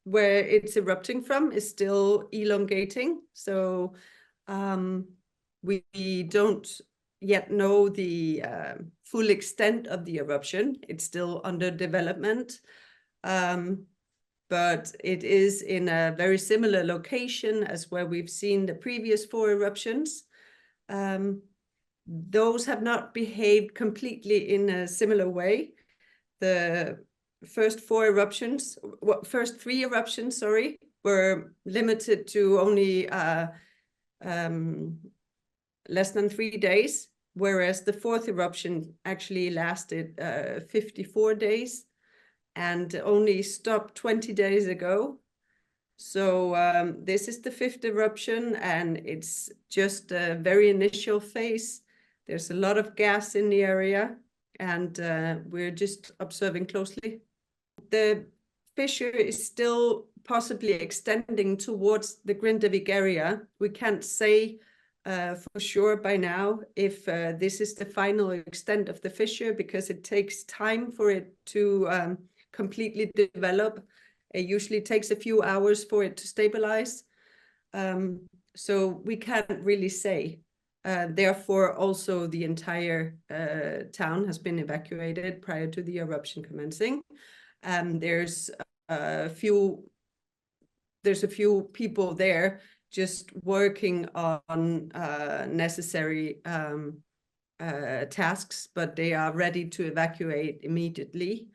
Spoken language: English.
where it's erupting from is still elongating. So we don't yet know the full extent of the eruption. It's still under development. But it is in a very similar location as where we've seen the previous 4 eruptions. Those have not behaved completely in a similar way. The first 3 eruptions, sorry, were limited to only less than 3 days, whereas the 4th eruption actually lasted 54 days and only stopped 20 days ago. So this is the 5th eruption, and it's just a very initial phase. There's a lot of gas in the area, and we're just observing closely. The fissure is still possibly extending towards the Grindavik area. We can't say for sure by now if this is the final extent of the fissure, because it takes time for it to completely develop. It usually takes a few hours for it to stabilize. So we can't really say. Therefore, also the entire town has been evacuated prior to the eruption commencing. There's a few people there just working on necessary tasks, but they are ready to evacuate immediately.